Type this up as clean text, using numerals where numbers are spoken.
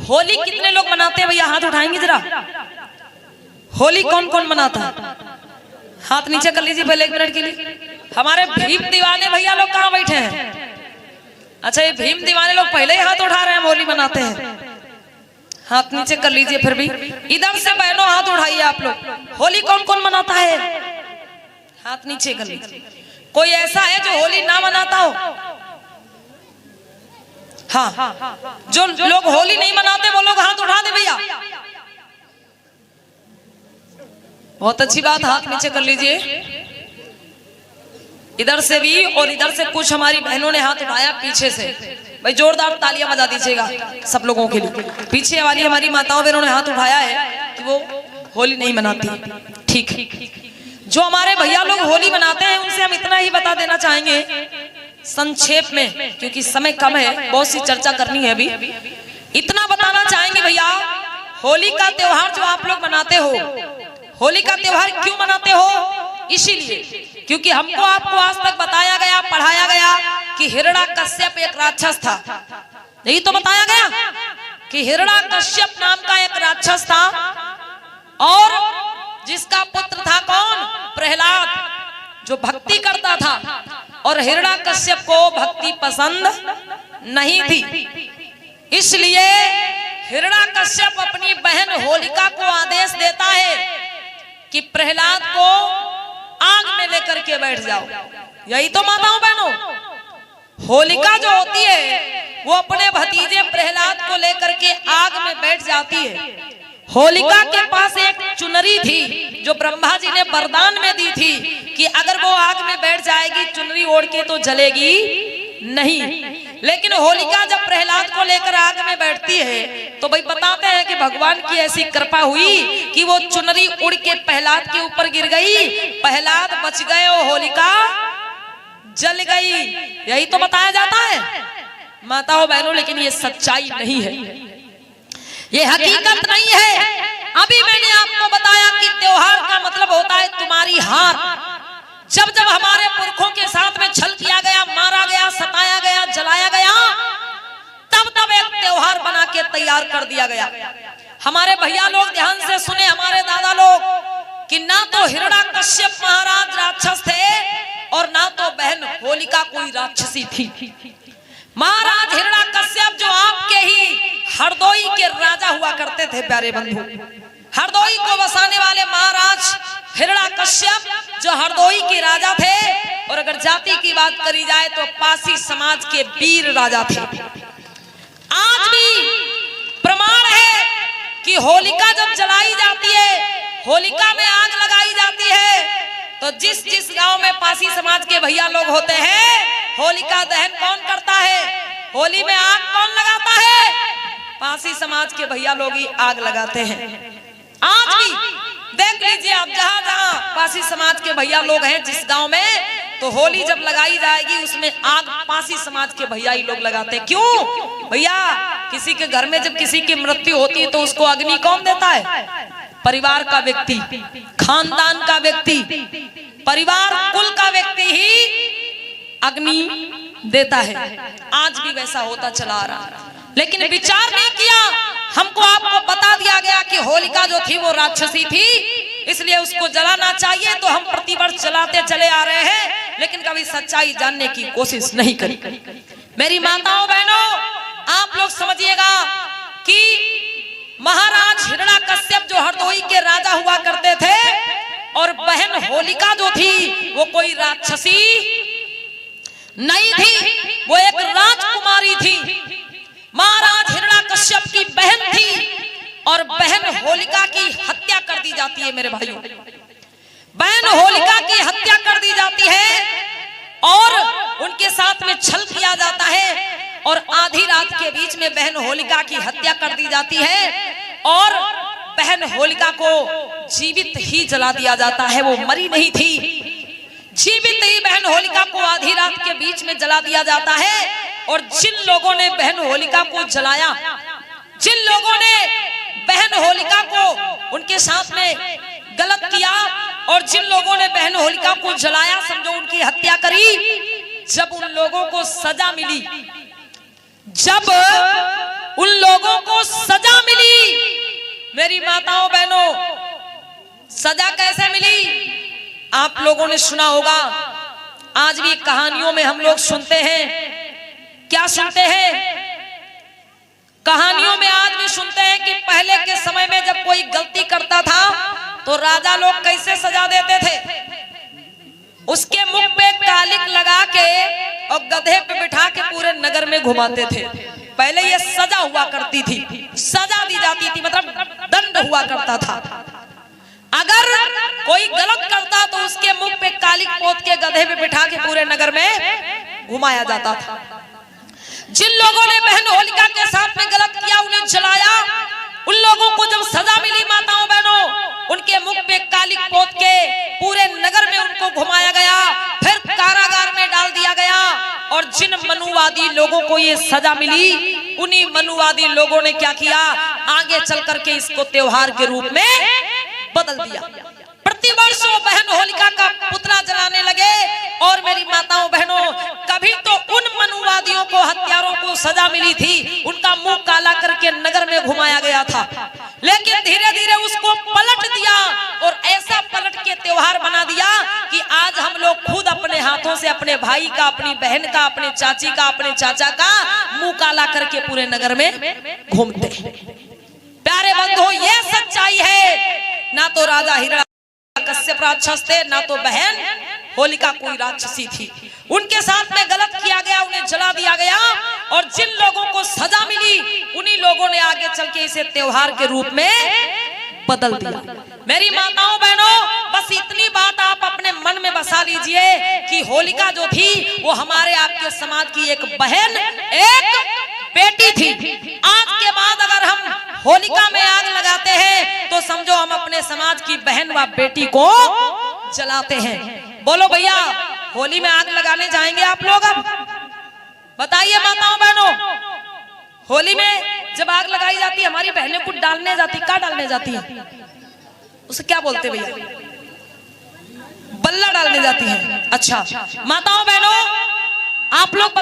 होली कितने लोग मनाते हैं भैया? हाथ उठाएंगे जरा। होली कौन कौन मनाता है? हाथ नीचे कर लीजिए पहले 1 मिनट के लिए। हमारे भीम दीवाने भैया लोग कहाँ बैठे हैं? अच्छा, ये भीम दीवाने लोग पहले ही हाथ उठा रहे हैं, होली मनाते हैं। हाथ नीचे कर लीजिए फिर भी। इधर से बहनों हाथ उठाइए आप लोग। होली कौन कौन मनाता है? हाथ नीचे कर लीजिए। कोई ऐसा है जो होली ना मनाता हो? हाँ, जो लोग होली नहीं मनाते वो लोग हाथ उठा दे भैया। बहुत अच्छी बात, हाथ नीचे कर लीजिए। इधर से भी और इधर से कुछ हमारी बहनों ने हाथ उठाया पीछे से। भाई जोरदार तालियां बजा दीजिएगा सब लोगों के लिए। पीछे वाली हमारी माताओं बहनों ने हाथ उठाया है कि वो होली नहीं मनाती। ठीक है, जो हमारे भैया लोग होली मनाते हैं उनसे हम इतना ही बता देना चाहेंगे संक्षेप में, क्योंकि समय कम है, बहुत सी चर्चा करनी है अभी। इतना बताना चाहेंगे भैया, होली का त्योहार जो आप लोग मनाते हो, होली का त्योहार क्यों मनाते हो? इसीलिए क्योंकि हमको आपको आज तक बताया गया, पढ़ाया गया कि हिरण्याकश्यप एक राक्षस था। यही तो बताया गया कि हिरण्याकश्यप नाम का एक राक्षस था और जिसका पुत्र था कौन? प्रहलाद, जो भक्ति करता था। और हिरण्याकश्यप को भक्ति पसंद नहीं थी, इसलिए हिरण्याकश्यप अपनी बहन होलिका को आदेश देता है कि प्रहलाद को आग में लेकर के बैठ जाओ। यही तो माताओं बहनों, होलिका जो होती है वो अपने भतीजे प्रहलाद को लेकर के आग में बैठ जाती है। होलिका के पास एक चुनरी थी जो ब्रह्मा जी ने वरदान में दी थी कि अगर वो आग में बैठ जाएगी चुनरी ओढ़ के तो जलेगी नहीं। लेकिन होलिका जब प्रहलाद को लेकर आग में बैठती है तो भाई बताते हैं कि भगवान की ऐसी कृपा हुई कि वो चुनरी उड़ के प्रहलाद के ऊपर गिर गई, प्रहलाद बच गए और होलिका जल गई। यही तो बताया जाता है माताओं बहनों, लेकिन ये सच्चाई नहीं है, ये हकीकत नहीं है। अभी मैंने आपको बताया कि त्योहार का मतलब होता है तुम्हारी हार। जब जब हमारे पुरखों के साथ में छल किया गया, मारा गया, सताया गया, जलाया गया, तब तब एक त्योहार बना के तैयार कर दिया गया। हमारे भैया लोग ध्यान से सुने, हमारे दादा लोग, कि ना तो हिरण्याकश्यप महाराज राक्षस थे और ना तो बहन होलिका कोई राक्षसी थी। महाराज हिरण्याकश्यप जो आपके ही हरदोई के राजा हुआ करते थे प्यारे बंधु, हरदोई को बसाने वाले महाराज हिरण्याकश्यप जो हरदोई के राजा थे। और अगर जाति की बात करी जाए तो पासी समाज के वीर राजा थे। आज भी प्रमाण है कि होलिका जब जलाई जाती है, होलिका में आग लगाई जाती है, तो जिस जिस गांव में पासी समाज के भैया लोग होते हैं, होलिका दहन कौन करता है? होली में आग कौन लगाता है? पासी समाज के भैया लोग ही आग लगाते हैं। आज भी देख लीजिए आप, जहां जहां पासी समाज के भैया लोग हैं जिस गांव में, तो होली जब लगाई जाएगी उसमें आग पासी समाज के भैया ही लोग लगाते हैं। क्यों भैया? किसी के घर में जब किसी की मृत्यु होती है तो उसको अग्नि कौन देता है? परिवार का व्यक्ति, खानदान का व्यक्ति, परिवार कुल का व्यक्ति ही अग्नि देता है। आज भी वैसा होता चला आ रहा, लेकिन विचार नहीं किया। हमको आपको बता दिया गया कि होलिका जो थी वो राक्षसी थी, इसलिए उसको जलाना चाहिए, तो हम प्रतिवर्ष जलाते चले आ रहे हैं, लेकिन कभी सच्चाई जानने की कोशिश नहीं करी। मेरी माताओं बहनों, आप लोग समझिएगा कि महाराज हिरण्याकश्यप जो हरदोई के राजा हुआ करते थे और बहन होलिका जो थी वो कोई राक्षसी नहीं थी, वो एक राजकुमारी थी। महाराज हिरण्याकश्यप की बहन थी और बहन होलिका की हत्या कर दी जाती है। मेरे भाइयों, बहन होलिका की हत्या कर दी जाती है और उनके साथ में छल किया जाता है और आधी रात के बीच में बहन होलिका की हत्या कर दी जाती है और बहन होलिका को जीवित ही जला दिया जाता है। वो मरी नहीं थी, जीवित ही बहन होलिका को आधी रात के बीच में जला दिया जाता है। और जिन लोगों ने बहन होलिका को जलाया, जिन लोगों ने बहन होलिका को उनके साथ में गलत किया और जिन लोगों ने बहन होलिका को जलाया, समझो उनकी हत्या करी, जब उन लोगों को सजा मिली, जब उन लोगों को सजा सजा कैसे मिली आप लोगों ने सुना होगा, आज भी कहानियों में हम लोग सुनते हैं। क्या सुनते हैं? कहानियों में आज भी सुनते हैं कि पहले के समय में जब कोई गलती करता था तो राजा लोग कैसे सजा देते थे। उसके मुख पे कालिक लगा के और गधे पे बिठा के पूरे नगर में घुमाते थे। पहले ये सजा हुआ करती थी, सजा दी जाती थी, मतलब दंड हुआ करता था। अगर कोई गलत करता तो उसके मुख पे कालिक पोत के गधे पे बिठा के पूरे नगर में घुमाया जाता था। जिन लोगों ने बहन होलिका के साथ में गलत किया उन्हें जलाया, उन लोगों को जब सजा मिली माताओं बहनों, उनके मुख पे कालिक पोत के पूरे नगर में उनको घुमाया गया, फिर कारागार में डाल दिया गया। और जिन मनुवादी लोगों को ये सजा मिली, उन्हीं मनुवादी लोगों ने क्या किया, आगे चल करके इसको त्योहार के रूप में बदल दिया। प्रतिवर्ष वो बहन होलिका का पुतला जलाने लगे। और मेरी माताओं बहनों, कभी तो उन मनुवादियों को, हत्यारों को सजा मिली थी, उनका मुंह काला करके नगर में घुमाया गया था, लेकिन धीरे धीरे उसको पलट दिया और ऐसा पलट के त्योहार बना दिया कि आज हम लोग खुद अपने हाथों से अपने भाई का, अपनी बहन का, अपने चाची का, अपने चाचा का मुंह काला करके पूरे नगर में घूमते। प्यारे बंधुओं, ये सच्चाई है। ना तो राजा हिरण्यकश्यप राक्षस थे, ना तो बहन होलिका कोई राक्षसी थी। उनके साथ में गलत किया गया, उन्हें जला दिया गया। और जिन लोगों को सजा मिली, उन्हीं लोगों ने आगे चल के इसे त्योहार के रूप में बदल दिया। मेरी माताओं बहनों, बस इतनी बात आप अपने मन में बसा लीजिए कि होलिका जो थी वो हमारे आपके समाज की एक बहन, एक बेटी थी। आज के बाद अगर हम होलिका में आग लगाते हैं तो समझो हम अपने समाज की बहन व बेटी को जलाते हैं। बोलो भैया, होली में आग लगाने जाएंगे आप लोग? अब बताइए माताओं बहनों, होली में जब आग लगाई जाती है, हमारी बहनें कुछ डालने जाती, क्या डालने जाती है, उसे क्या बोलते भैया? बल्ला डालने जाती है। अच्छा माताओं बहनों, आप लोग